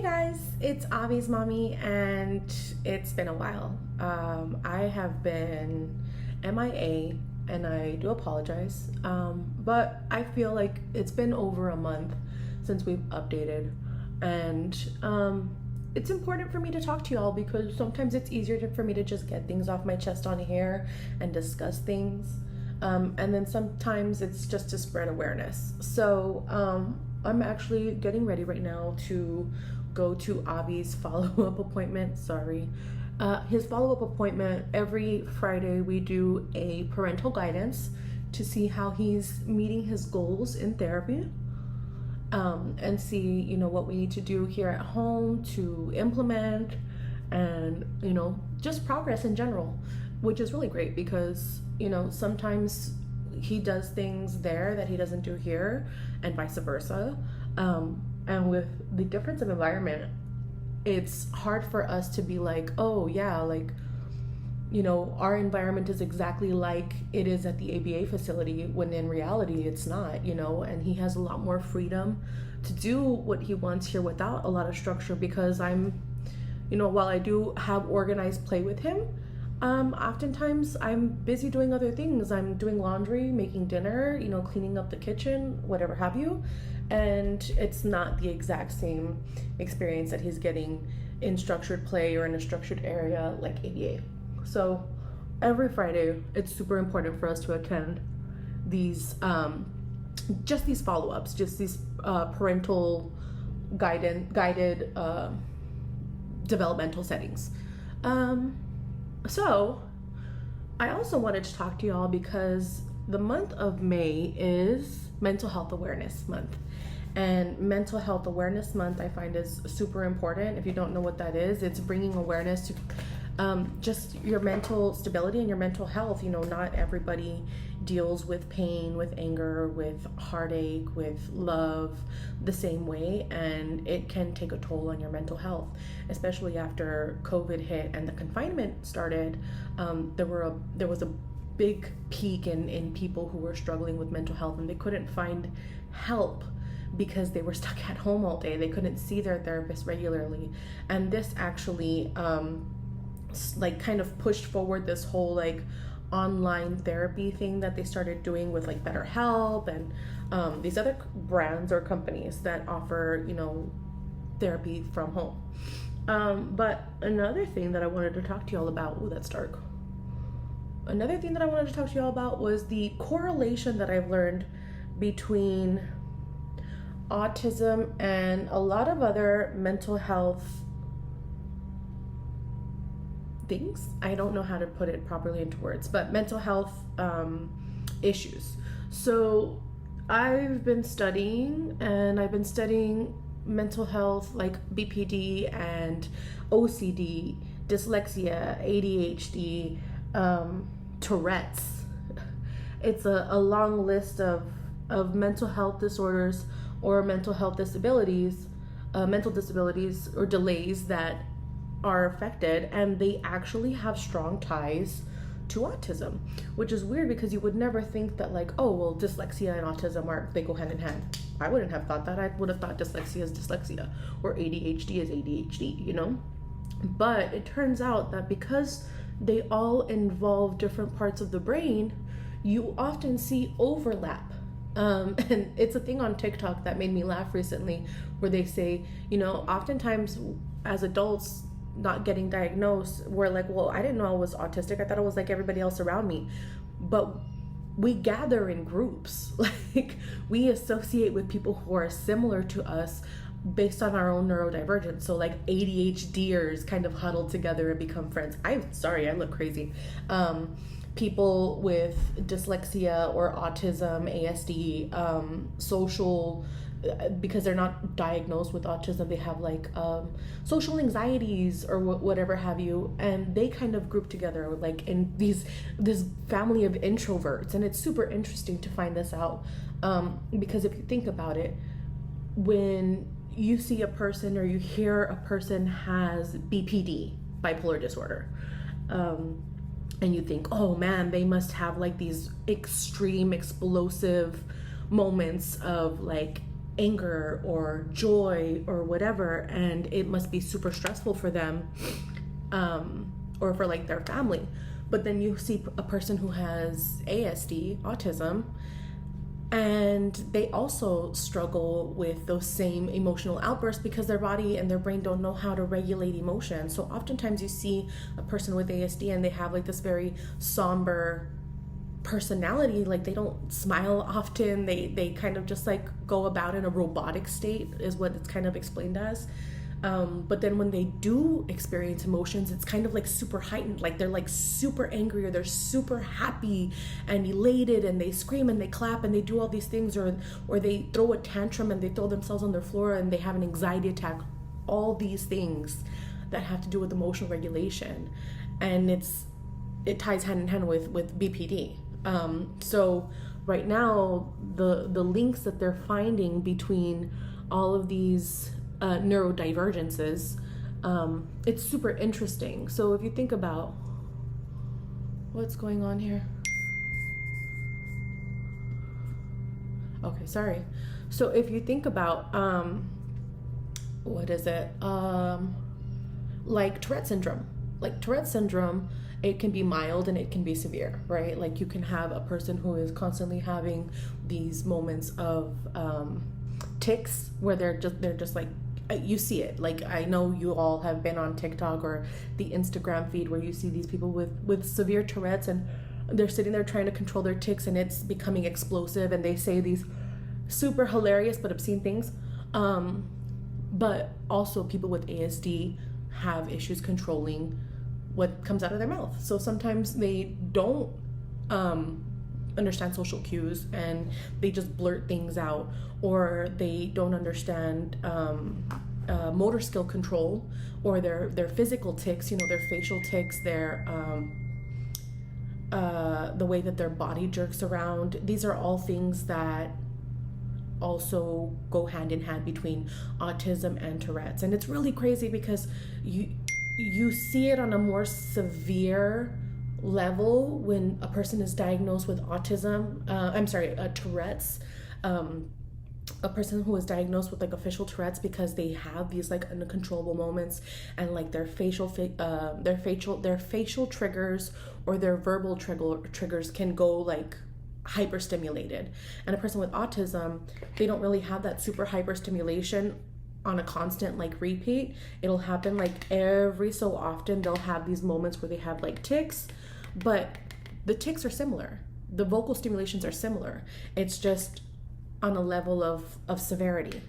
Guys, it's Avi's mommy, and it's been a while. I have been MIA, and I do apologize. But I feel like it's been over a month since we've updated, and it's important for me to talk to y'all because sometimes it's easier for me to just get things off my chest on here and discuss things. And then sometimes it's just to spread awareness. So I'm actually getting ready right now to go to Avi's follow-up appointment. His follow-up appointment. Every Friday we do a parental guidance to see how he's meeting his goals in therapy, and see what we need to do here at home to implement, and just progress in general, which is really great because sometimes he does things there that he doesn't do here, and vice versa. And with the difference of environment, it's hard for us to be like, oh yeah, like our environment is exactly like it is at the ABA facility, when in reality it's not. And he has a lot more freedom to do what he wants here without a lot of structure, because while I do have organized play with him, oftentimes I'm busy doing other things. I'm doing laundry, making dinner, cleaning up the kitchen, whatever have you. And it's not the exact same experience that he's getting in structured play or in a structured area like ABA. So every Friday, it's super important for us to attend these, just these follow-ups, just these parental guided developmental settings. So I also wanted to talk to y'all because the month of May is Mental Health Awareness Month. And Mental Health Awareness Month, I find, is super important. If you don't know what that is, it's bringing awareness to just your mental stability and your mental health. Not everybody deals with pain, with anger, with heartache, with love the same way, and it can take a toll on your mental health, especially after COVID hit and the confinement started. There was a big peak in people who were struggling with mental health, and they couldn't find help because they were stuck at home all day. They couldn't see their therapist regularly, and this actually kind of pushed forward this whole online therapy thing that they started doing with BetterHelp and these other brands or companies that offer therapy from home. But another thing that I wanted to talk to y'all about, that's dark. Another thing that I wanted to talk to y'all about was the correlation that I've learned between autism and a lot of other mental health things. I don't know how to put it properly into words, but mental health issues. So I've been studying mental health, like BPD and OCD, dyslexia, ADHD, Tourette's. It's a long list of mental health disorders or mental health disabilities, mental disabilities or delays that are affected, and they actually have strong ties to autism, which is weird because you would never think that dyslexia and autism they go hand in hand. I wouldn't have thought that. I would have thought dyslexia is dyslexia or ADHD is ADHD, But it turns out that because they all involve different parts of the brain, you often see overlap. And it's a thing on TikTok that made me laugh recently, where they say, oftentimes as adults not getting diagnosed, we're like, well, I didn't know I was autistic. I thought I was like everybody else around me. But we gather in groups. We associate with people who are similar to us based on our own neurodivergence. So ADHDers kind of huddle together and become friends. I'm sorry, I look crazy. People with dyslexia or autism, ASD, social, because they're not diagnosed with autism, they have social anxieties or whatever have you, and they kind of group together in this family of introverts. And it's super interesting to find this out, because if you think about it, when you see a person or you hear a person has BPD, bipolar disorder, and you think, oh man, they must have these extreme explosive moments of anger or joy or whatever, and it must be super stressful for them, or for like their family. But then you see a person who has ASD, autism, and they also struggle with those same emotional outbursts because their body and their brain don't know how to regulate emotion. So oftentimes you see a person with ASD and they have like this very somber personality, like they don't smile often, they kind of just like go about in a robotic state, is what it's kind of explained as. But then when they do experience emotions, it's kind of like super heightened, like they're like super angry, or they're super happy and elated, and they scream and they clap and they do all these things, or they throw a tantrum and they throw themselves on the floor and they have an anxiety attack. All these things that have to do with emotional regulation, and it ties hand in hand with BPD. So right now the links that they're finding between all of these neurodivergences, it's super interesting. So if you think about what's going on here. Okay, sorry. So if you think about what is it? Like Tourette syndrome. Like Tourette syndrome, it can be mild and it can be severe, right? Like you can have a person who is constantly having these moments of tics where they're just like, you see it. Like I know you all have been on TikTok or the Instagram feed where you see these people with severe Tourette's, and they're sitting there trying to control their tics, and it's becoming explosive, and they say these super hilarious but obscene things. But also people with ASD have issues controlling what comes out of their mouth. So sometimes they don't understand social cues and they just blurt things out, or they don't understand motor skill control, or their physical tics, their facial tics, their the way that their body jerks around. These are all things that also go hand in hand between autism and Tourette's. And it's really crazy because you see it on a more severe level when a person is diagnosed with autism. Tourette's. A person who is diagnosed with like official Tourette's, because they have these like uncontrollable moments, and like their facial triggers or their verbal triggers can go like hyperstimulated. And a person with autism, they don't really have that super hyperstimulation on a constant like repeat. It'll happen like every so often. They'll have these moments where they have like tics, but the tics are similar. The vocal stimulations are similar. It's just on a level of severity.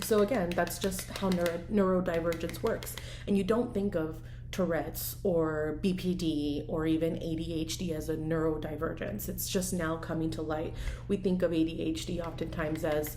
So again, that's just how neurodivergence works. And you don't think of Tourette's or BPD or even ADHD as a neurodivergence. It's just now coming to light. We think of ADHD oftentimes as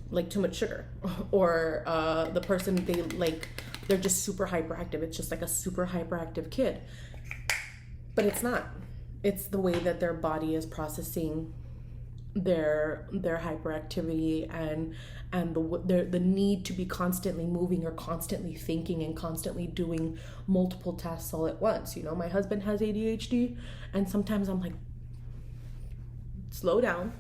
like too much sugar, or the person, they're just super hyperactive. It's just like a super hyperactive kid. But it's not. It's the way that their body is processing their hyperactivity and the need to be constantly moving or constantly thinking and constantly doing multiple tasks all at once. My husband has ADHD, and sometimes I'm like, slow down,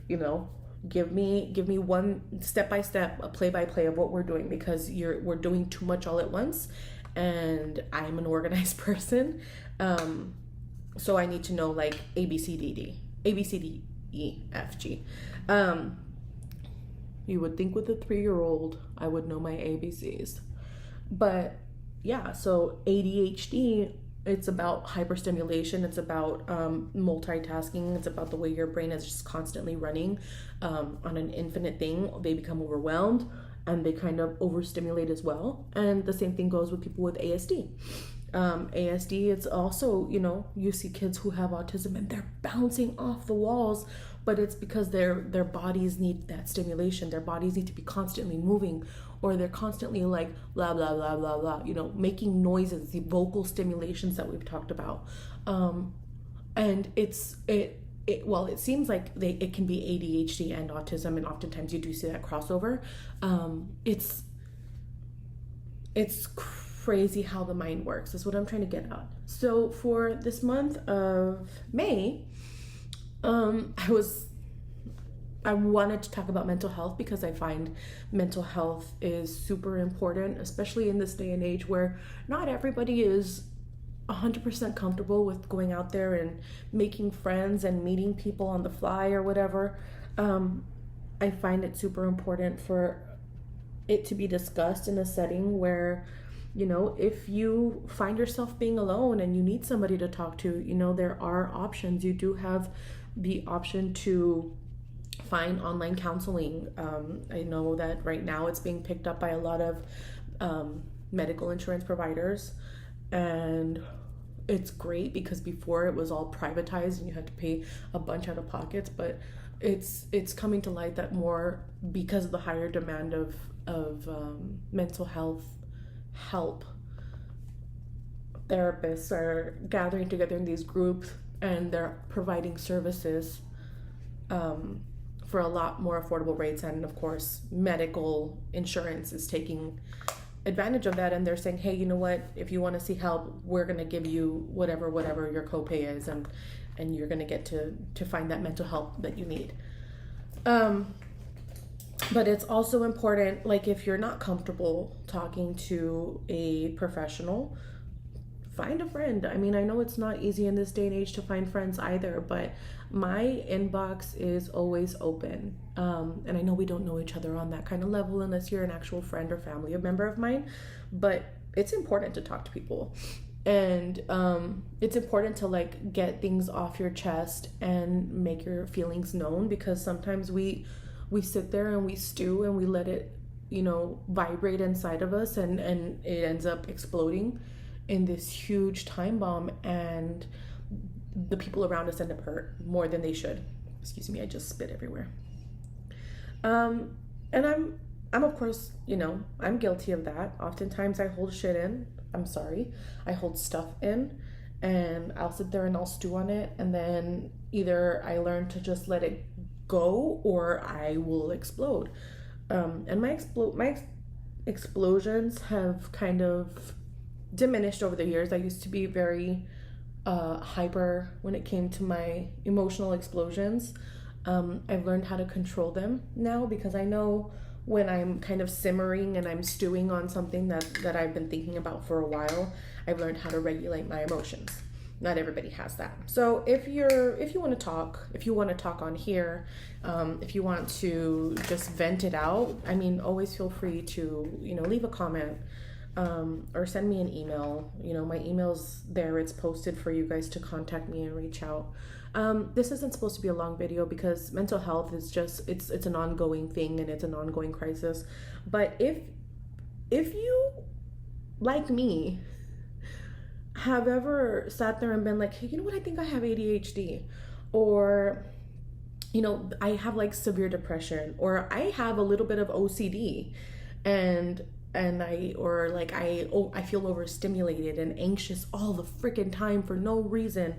give me one step-by-step, a play-by-play of what we're doing, because we're doing too much all at once, and I'm an organized person, so I need to know like A B C D E F G. You would think with a 3-year-old I would know my ABCs, but yeah. So ADHD, it's about hyperstimulation. It's about multitasking. It's about the way your brain is just constantly running on an infinite thing. They become overwhelmed and they kind of overstimulate as well. And the same thing goes with people with ASD. ASD, it's also, you see kids who have autism and they're bouncing off the walls, but it's because their bodies need that stimulation. Their bodies need to be constantly moving, or they're constantly like blah blah blah blah blah, making noises, the vocal stimulations that we've talked about. And it seems like it can be ADHD and autism, and oftentimes you do see that crossover. It's crazy how the mind works, is what I'm trying to get at. So for this month of May, I was I wanted to talk about mental health because I find mental health is super important, especially in this day and age where not everybody is 100% comfortable with going out there and making friends and meeting people on the fly or whatever. I find it super important for it to be discussed in a setting where, if you find yourself being alone and you need somebody to talk to, there are options. You do have the option to find online counseling. I know that right now it's being picked up by a lot of medical insurance providers, and it's great because before it was all privatized and you had to pay a bunch out of pockets, but it's coming to light that more because of the higher demand of mental health help. Therapists are gathering together in these groups and they're providing services for a lot more affordable rates, and of course medical insurance is taking advantage of that, and they're saying, hey, you know what, if you want to see help, we're going to give you whatever your copay is, and you're going to get to find that mental help that you need. But it's also important, like if you're not comfortable talking to a professional, find a friend. I mean, I know it's not easy in this day and age to find friends either, but my inbox is always open. And I know we don't know each other on that kind of level unless you're an actual friend or family member of mine, but it's important to talk to people. And it's important to like get things off your chest and make your feelings known, because sometimes we sit there and we stew and we let it, vibrate inside of us, and it ends up exploding in this huge time bomb, and the people around us end up hurt more than they should. Excuse me, I just spit everywhere. And I'm of course, I'm guilty of that. Oftentimes I hold shit in. I'm sorry. I hold stuff in, and I'll sit there and I'll stew on it, and then either I learn to just let it go or I will explode. And my explosions have kind of diminished over the years. I used to be very hyper when it came to my emotional explosions. I've learned how to control them now, because I know when I'm kind of simmering and I'm stewing on something that I've been thinking about for a while. I've learned how to regulate my emotions. Not everybody has that. So if you want to talk on here, if you want to just vent it out, I mean, always feel free to, leave a comment, or send me an email. My email's there. It's posted for you guys to contact me and reach out. This isn't supposed to be a long video because mental health is just, it's an ongoing thing and it's an ongoing crisis. But if you, like me, have ever sat there and been like, hey, you know what, I think I have ADHD, or I have like severe depression, or I have a little bit of OCD, and I feel overstimulated and anxious all the freaking time for no reason.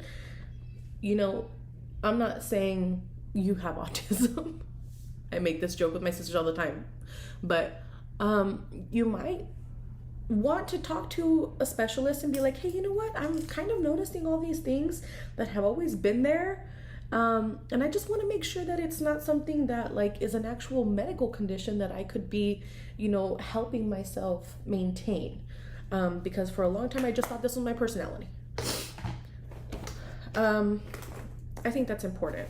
I'm not saying you have autism. I make this joke with my sisters all the time, but you might want to talk to a specialist and be like, hey, you know what, I'm kind of noticing all these things that have always been there, and I just want to make sure that it's not something that like is an actual medical condition that I could be helping myself maintain, because for a long time I just thought this was my personality. I think that's important,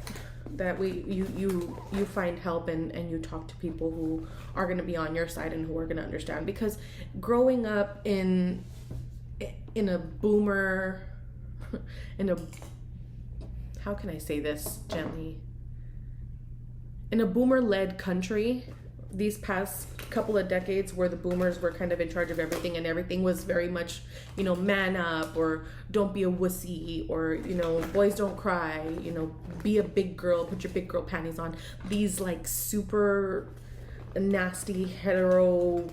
that you find help and you talk to people who are going to be on your side and who are going to understand, because growing up in a boomer, how can I say this gently, in a boomer-led country, these past couple of decades where the boomers were kind of in charge of everything, and everything was very much, man up, or don't be a wussy, or, boys don't cry, be a big girl, put your big girl panties on. These like super nasty hetero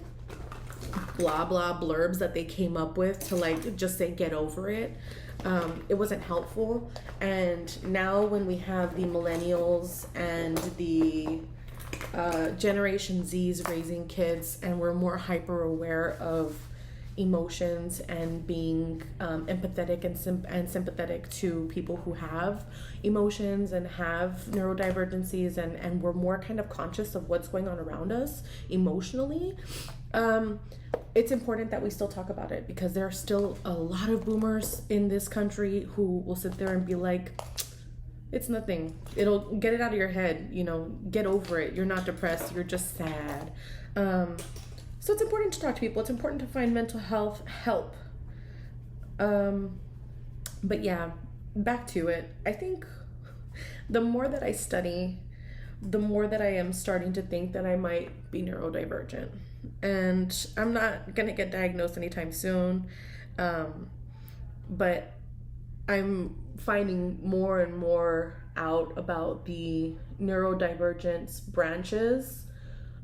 blah blah blurbs that they came up with to like just say get over it. It wasn't helpful. And now when we have the millennials and the Generation Z's raising kids, and we're more hyper aware of emotions and being empathetic and sympathetic to people who have emotions and have neurodivergencies, and we're more kind of conscious of what's going on around us emotionally. It's important that we still talk about it, because there are still a lot of boomers in this country who will sit there and be like, it's nothing. It'll get it out of your head, get over it. You're not depressed, you're just sad. So it's important to talk to people. It's important to find mental health help. But yeah, back to it. I think the more that I study, the more that I am starting to think that I might be neurodivergent. And I'm not going to get diagnosed anytime soon. But I'm finding more and more out about the neurodivergence branches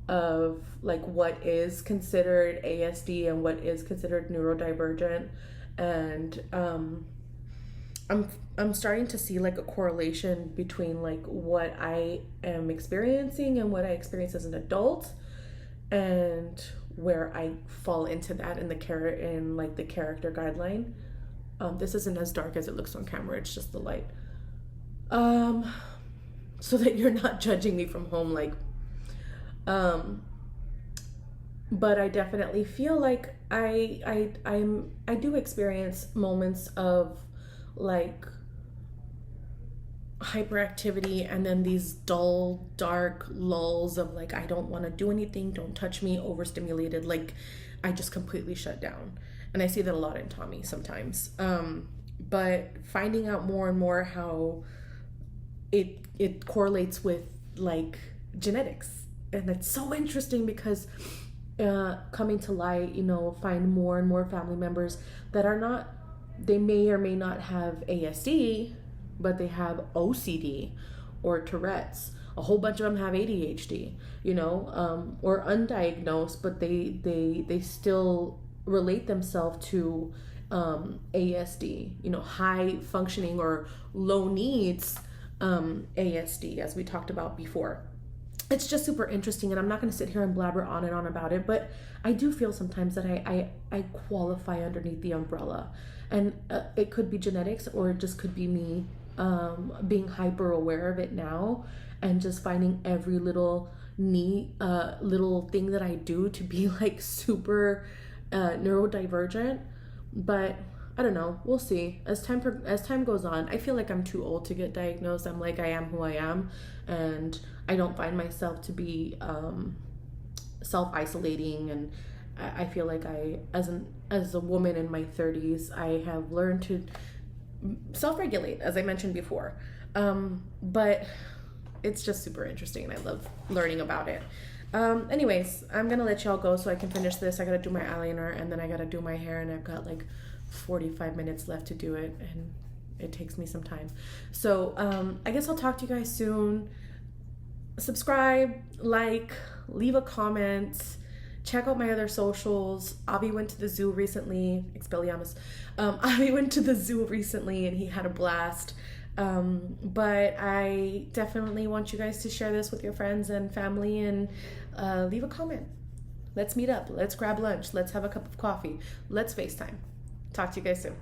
of like what is considered ASD and what is considered neurodivergent. And I'm starting to see like a correlation between like what I am experiencing and what I experience as an adult, and where I fall into that in the character guideline. This isn't as dark as it looks on camera, it's just the light. So that you're not judging me from home, but I definitely feel like I do experience moments of like hyperactivity, and then these dull, dark lulls of like, I don't want to do anything, don't touch me, overstimulated, like I just completely shut down. And I see that a lot in Tommy sometimes. But finding out more and more how it correlates with like genetics. And it's so interesting because coming to light, find more and more family members that are not, they may or may not have ASD, but they have OCD or Tourette's. A whole bunch of them have ADHD, or undiagnosed, but they still relate themselves to ASD, high functioning or low needs ASD, as we talked about before. It's just super interesting, and I'm not going to sit here and blabber on and on about it, but I do feel sometimes that I qualify underneath the umbrella, and it could be genetics, or it just could be me being hyper aware of it now, and just finding every little little thing that I do to be like super neurodivergent. But I don't know, we'll see. As time goes on, I feel like I'm too old to get diagnosed. I'm like, I am who I am, and I don't find myself to be self-isolating, and I feel like as a woman in my 30s, I have learned to self-regulate, as I mentioned before. But it's just super interesting, and I love learning about it. Anyways, I'm gonna let y'all go so I can finish this. I gotta do my eyeliner, and then I gotta do my hair, and I've got like 45 minutes left to do it, and it takes me some time. So I guess I'll talk to you guys soon. Subscribe, leave a comment, check out my other socials. Avi went to the zoo recently, Expelliarmus. Avi went to the zoo recently, and he had a blast. But I definitely want you guys to share this with your friends and family, and leave a comment. Let's meet up. Let's grab lunch. Let's have a cup of coffee. Let's FaceTime. Talk to you guys soon.